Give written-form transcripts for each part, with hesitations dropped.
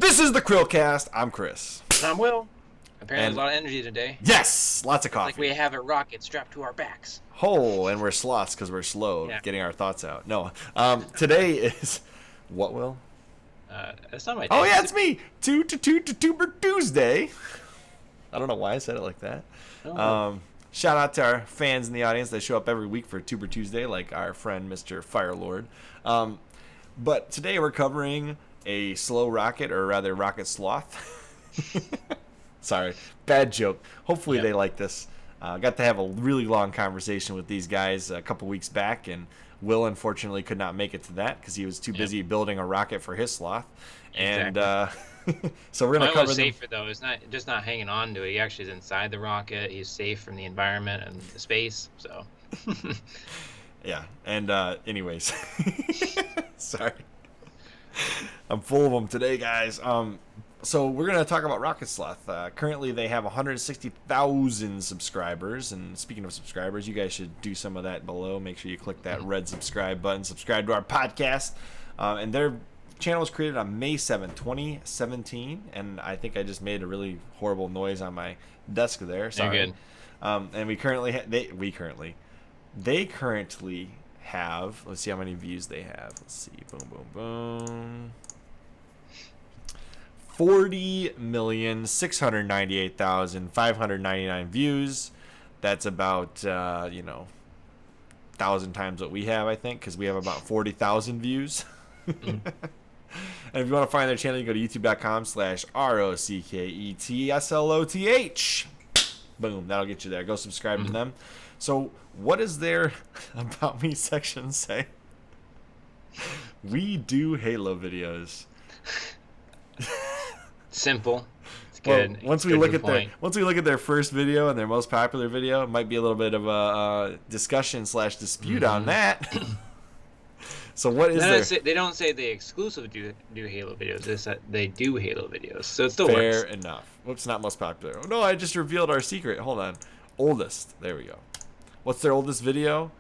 This is the CHRILLCAST. I'm Chris. And I'm Will. Apparently there's a lot of energy today. Yes, lots of coffee. Like we have a rocket strapped to our backs. Oh, and we're sloths because we're slow getting our thoughts out. No, today is what, Will? That's not my. Oh yeah, it's me. TUBER Tuesday. I don't know why I said it like that. Shout out to our fans in the audience that show up every week for TUBER Tuesday, like our friend Mr. Firelord. But today we're covering a slow rocket, or rather Rocket Sloth. Sorry, bad joke. Hopefully they like this. Got to have a really long conversation with these guys a couple weeks back, and Will unfortunately could not make it to that because he was too busy building a rocket for his sloth. Exactly. And so we're gonna cover them. Safer though. It's not hanging on to it. He actually is inside the rocket. He's safe from the environment and the space. So. Yeah. And anyways, sorry. I'm full of them today, guys. So we're going to talk about Rocket Sloth. Currently, they have 160,000 subscribers. And speaking of subscribers, you guys should do some of that below. Make sure you click that red subscribe button. Subscribe to our podcast. And their channel was created on May 7th, 2017. And I think I just made a really horrible noise on my desk there. Sorry. You're good. And we currently they currently have, let's see how many views they have. Let's see. Boom, boom, boom. 40,698,599 views. That's about 1,000 times what we have, I think, because we have about 40,000 views. And if you want to find their channel, you go to youtube.com/RocketSloth. Boom, that'll get you there. Go subscribe to them. So what does their About Me section say? We do Halo videos. Simple. It's good. Well, once we look at their first video and their most popular video, it might be a little bit of a discussion/dispute on that. So what is they don't say they exclusively do Halo videos. They said they do Halo videos, so it still fair works. enough. Whoops, not most popular. Oh, no, I just revealed our secret. Hold on. Oldest. There we go. What's their oldest video?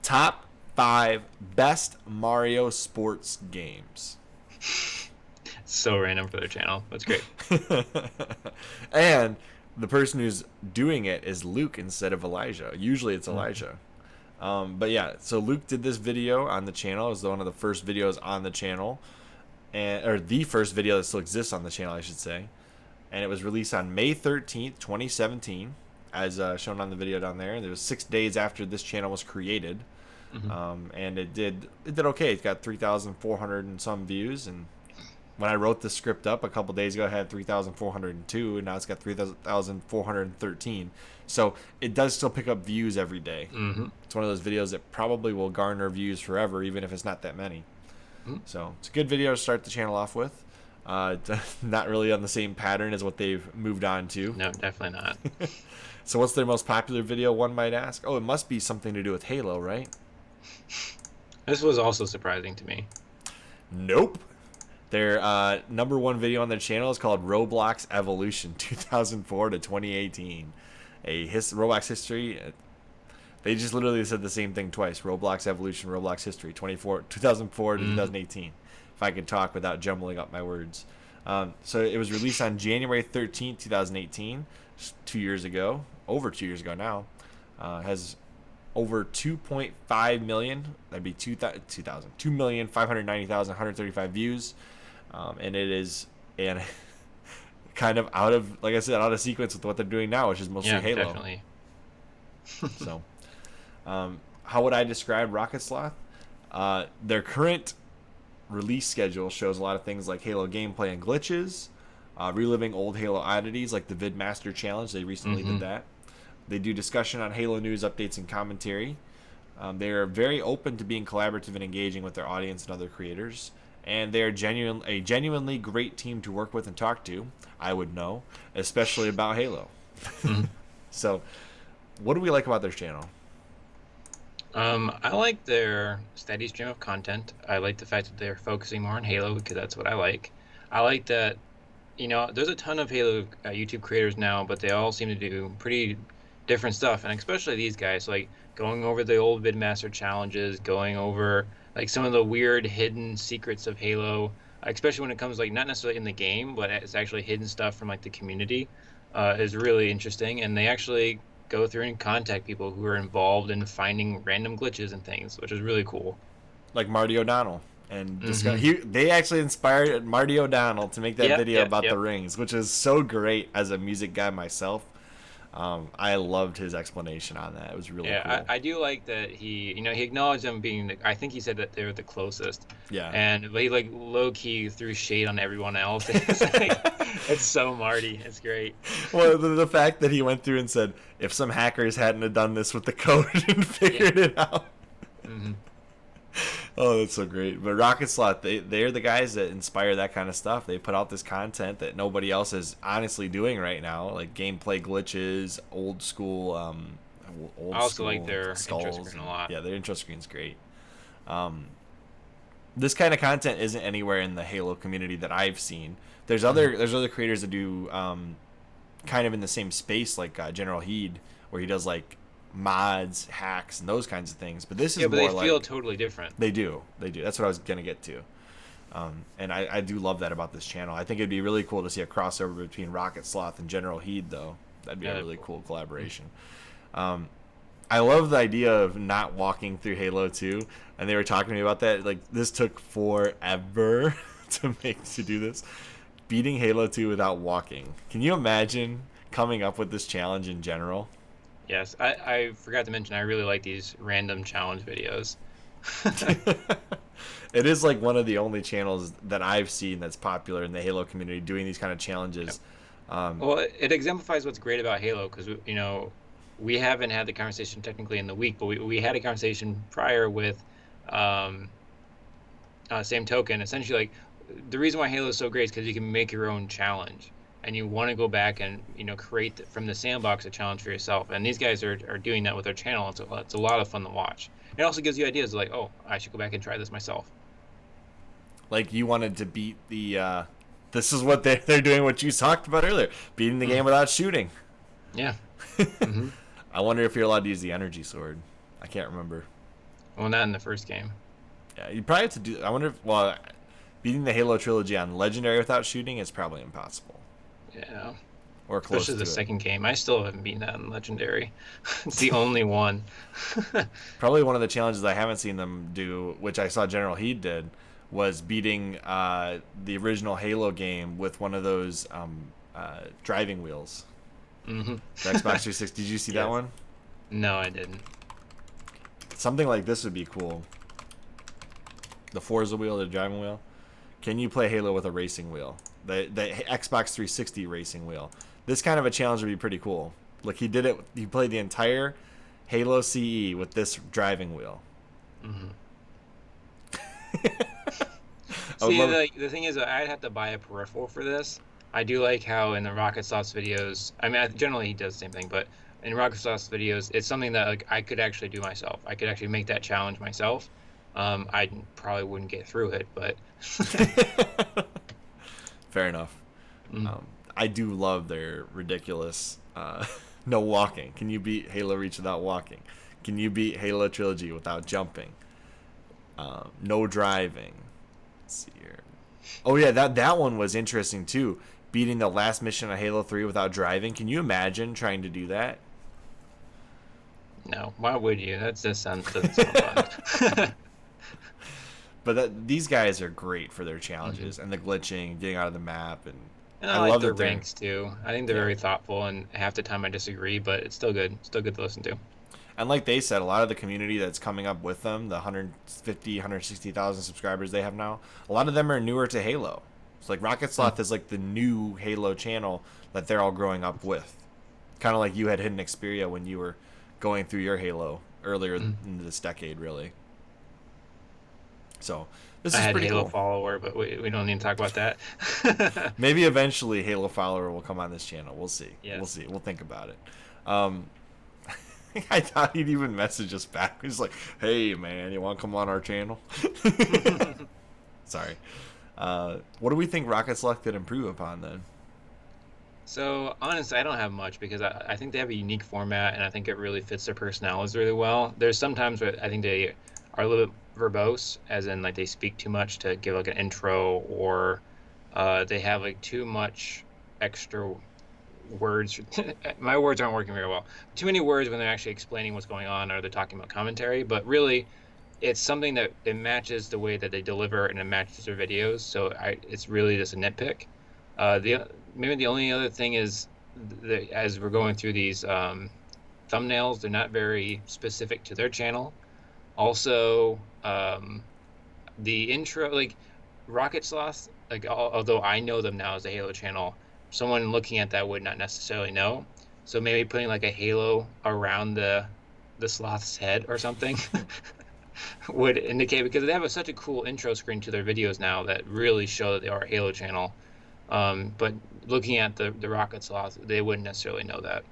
Top 5 best Mario sports games. So random for their channel. That's great. And the person who's doing it is Luke instead of Elijah. Usually it's Elijah. But yeah, so Luke did this video on the channel. It was one of the first videos on the channel, or the first video that still exists on the channel, I should say. And it was released on May 13th, 2017, as shown on the video down there. And it was 6 days after this channel was created. And it did okay. It's got 3,400 and some views, and when I wrote the script up a couple days ago, it had 3,402, and now it's got 3,413. So it does still pick up views every day. It's one of those videos that probably will garner views forever, even if it's not that many. So it's a good video to start the channel off with. Not really on the same pattern as what they've moved on to. No, definitely not. So what's their most popular video, one might ask? Oh, it must be something to do with Halo, right? This was also surprising to me. Nope. Their number one video on their channel is called Roblox Evolution 2004 to 2018. Roblox history. They just literally said the same thing twice. Roblox Evolution, Roblox history, 2004 to 2018. If I could talk without jumbling up my words. So it was released on January 13th, 2018, 2 years ago. Over 2 years ago now. Has over 2.5 million. That'd be 2,590,135 views. And it is kind of out of, like I said, out of sequence with what they're doing now, which is mostly Halo. Definitely. So, how would I describe Rocket Sloth? Their current release schedule shows a lot of things like Halo gameplay and glitches, reliving old Halo oddities like the VidMaster Challenge. They recently did that. They do discussion on Halo news, updates, and commentary. They are very open to being collaborative and engaging with their audience and other creators. And they are a genuinely great team to work with and talk to, I would know, especially about Halo. So, what do we like about their channel? I like their steady stream of content. I like the fact that they're focusing more on Halo because that's what I like. I like that, there's a ton of Halo YouTube creators now, but they all seem to do pretty different stuff, and especially these guys, like going over the old VidMaster challenges, going over like some of the weird hidden secrets of Halo, especially when it comes like not necessarily in the game, but it's actually hidden stuff from like the community, is really interesting. And they actually go through and contact people who are involved in finding random glitches and things, which is really cool. Like Marty O'Donnell. And Mm-hmm. they actually inspired Marty O'Donnell to make that Yep, video yep, about the yep. rings, which is so great as a music guy myself. I loved his explanation on that. It was really Yeah, cool. I do like that he acknowledged them being I think he said that they were the closest. Yeah. And but he like low key threw shade on everyone else. It's like it's so Marty. It's great. Well, the fact that he went through and said, if some hackers hadn't have done this with the code and Yeah. figured it out. Hmm. Oh, that's so great. But Rocket Sloth, they're the guys that inspire that kind of stuff. They put out this content that nobody else is honestly doing right now, like gameplay glitches, I old also like school their intro skulls. screen And, a lot. yeah, their intro screen's great. Um, this kind of content isn't anywhere in the Halo community that I've seen. Hmm. There's other creators that do kind of in the same space, like General Heed, where he does like mods, hacks, and those kinds of things. But this is Yeah, but they more feel like totally different. they do. That's what I was gonna get to. And I do love that about this channel. I think it'd be really cool to see a crossover between Rocket Sloth and General Heed, though. That'd be Yeah, a that'd be really cool. cool Mhm. collaboration. Um, I love the idea of not walking through Halo 2, and they were talking to me about that. Like, this took forever to do this. Beating Halo 2 without walking. Can you imagine coming up with this challenge in general? Yes, I forgot to mention I really like these random challenge videos. It is like one of the only channels that I've seen that's popular in the Halo community doing these kind of challenges. Um, Well, it exemplifies what's great about Halo because we haven't had the conversation technically in the week, but we had a conversation prior with um, same token. Essentially, like the reason why Halo is so great is because you can make your own challenge, and you want to go back and create from the sandbox a challenge for yourself. And these guys are doing that with their channel. It's a lot of fun to watch. It also gives you ideas like, oh, I should go back and try this myself. like you wanted to beat the. This is what they're doing. What you talked about earlier, beating the game Mm, without shooting. yeah. Hmm. I wonder if you're allowed to use the energy sword. I can't remember. Well, not in the first game. Yeah, you probably have to do. I wonder if beating the Halo trilogy on legendary without shooting is probably impossible Yeah. or close Especially the to it. second game. I still haven't beaten that in Legendary. It's the only one. Probably one of the challenges I haven't seen them do, which I saw General Heed did, was beating the original Halo game with one of those driving wheels. Hmm. The Xbox 360. Did you see that Yes. one? No, I didn't. Something like this would be cool. The Forza wheel, the driving wheel. Can you play Halo with a racing wheel? The Xbox 360 racing wheel. This kind of a challenge would be pretty cool. Like he did it. He played the entire Halo CE with this driving wheel. Hmm. I would See, love. the thing is, I'd have to buy a peripheral for this. I do like how in the Rocket Sloth videos, I mean, generally he does the same thing, but in Rocket Sloth videos, it's something that like I could actually do myself. I could actually make that challenge myself. I probably wouldn't get through it, but Fair enough. mm, I do love their ridiculous no walking. Can you beat Halo Reach without walking? Can you beat Halo Trilogy without jumping? No driving. Let's see here. Oh yeah, that one was interesting too. Beating the last mission of Halo 3 without driving. Can you imagine trying to do that? no, why would you? Doesn't sound fun. These guys are great for their Hmm. challenges and the glitching, getting out of the map, and And I I like love their that they're ranks too. I think they're yeah. very thoughtful, and half the time I disagree, but it's still good. Still good to listen to. And like they said, a lot of the community that's coming up with them, the 150, 160,000 subscribers they have now, a lot of them are newer to Halo. It's like Rocket Mm. Sloth is like the new Halo channel that they're all growing up with. Kind of like you had Hidden Xperia when you were going through your Halo earlier Mm. in this decade, really. So this I is had pretty Halo cool. follower, but we don't need to talk about that. Maybe eventually Halo follower will come on this channel. We'll see. We'll Yes. see. We'll think about it. Um, I thought he'd even message us back. He's like, "Hey, man, you want to come on our channel?" Sorry. What do we think Rocket Select could improve upon then? So honestly, I don't have much because I think they have a unique format and I think it really fits their personalities really well. There's sometimes where I think they are a little bit verbose, as in like they speak too much to give like an intro, or they have like too much extra words. My words aren't working very well. Too many words when they're actually explaining what's going on, or they're talking about commentary. But really, it's something that it matches the way that they deliver, and it matches their videos. So it's really just a nitpick. Maybe the only other thing is, as we're going through these thumbnails, they're not very specific to their channel. Also, the intro, like Rocket Sloth, like although I know them now as a Halo channel, someone looking at that would not necessarily know. So maybe putting like a halo around the sloth's head or something would indicate, because they have such a cool intro screen to their videos now that really show that they are a Halo channel. But looking at the Rocket Sloth, they wouldn't necessarily know that.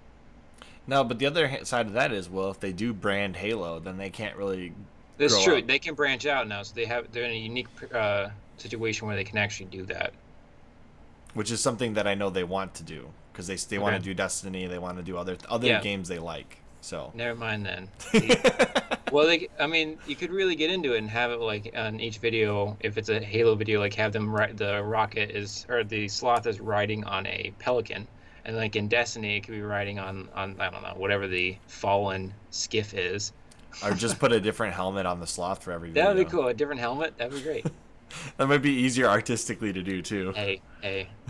No, but the other side of that is, well, if they do brand Halo, then they can't really. That's true. Up. They can branch out now, so they're in a unique situation where they can actually do that. Which is something that I know they want to do, because they want to do Destiny, they want to do other games they like. So never mind then. Well, I mean, you could really get into it and have it like on each video. If it's a Halo video, like have them the sloth is riding on a pelican, and like in Destiny, it could be riding on I don't know, whatever the fallen skiff is. Or just put a different helmet on the sloth for every video. That would be cool. A different helmet. That'd be great. That might be easier artistically to do too. Hey,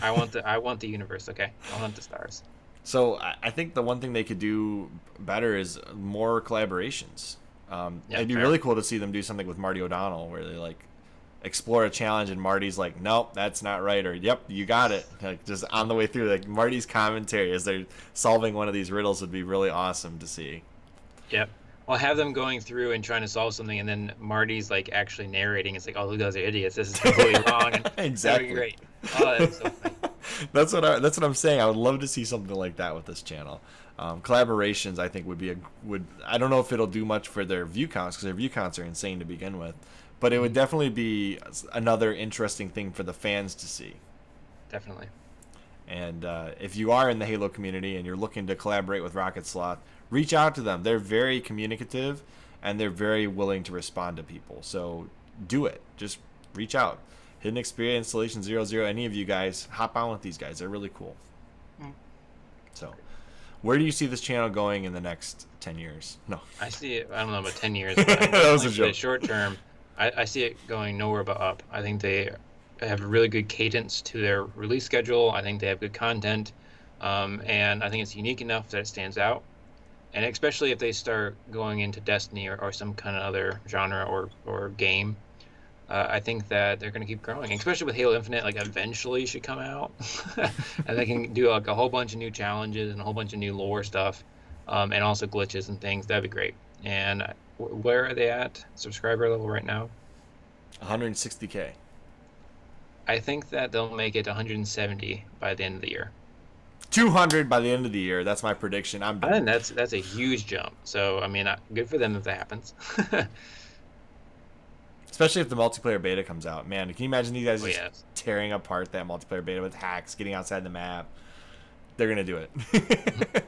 I want the universe. Okay, I want the stars. So I think the one thing they could do better is more collaborations. It'd be really cool to see them do something with Marty O'Donnell, where they like explore a challenge and Marty's like, nope, that's not right, or yep, you got it. Like just on the way through, like Marty's commentary as they're solving one of these riddles would be really awesome to see. Yep. Well, have them going through and trying to solve something, and then Marty's like actually narrating. It's like, oh, those are idiots. This is completely wrong. And exactly. That'd be great. Oh, that's so funny. That's what I'm saying. I would love to see something like that with this channel. Collaborations, I think, would I don't know if it'll do much for their view counts, because their view counts are insane to begin with, but it would definitely be another interesting thing for the fans to see. Definitely. And if you are in the Halo community and you're looking to collaborate with Rocket Sloth, reach out to them. They're very communicative and they're very willing to respond to people. So do it. Just reach out. Hidden Experience, Installation 00, any of you guys, hop on with these guys. They're really cool. So where do you see this channel going in the next 10 years? No. I see it, I don't know about 10 years, but that was a joke. Short term, I see it going nowhere but up. I think they have a really good cadence to their release schedule. I think they have good content. And I think it's unique enough that it stands out. And especially if they start going into Destiny or some kind of other genre or game, I think that they're going to keep growing, especially with Halo Infinite. Like eventually should come out, and they can do like a whole bunch of new challenges and a whole bunch of new lore stuff, and also glitches and things. That'd be great. And where are they at subscriber level right now? 160K. I think that they'll make it 170 by the end of the year. 200 by the end of the year. That's my prediction. I think that's a huge jump. So I mean, good for them if that happens. Especially if the multiplayer beta comes out. Man, can you imagine these guys just tearing apart that multiplayer beta with hacks, getting outside the map? They're going to do it.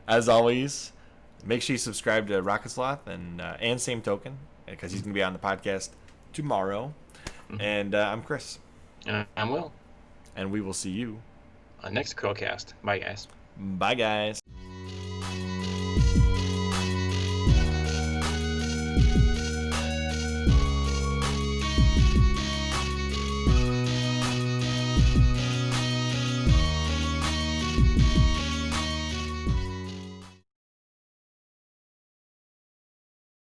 As always, make sure you subscribe to Rocket Sloth and same token, because he's going to be on the podcast tomorrow. Mm-hmm. And I'm Chris. And I'm Will. And we will see you on next CHRILLCAST. Bye, guys. Bye, guys.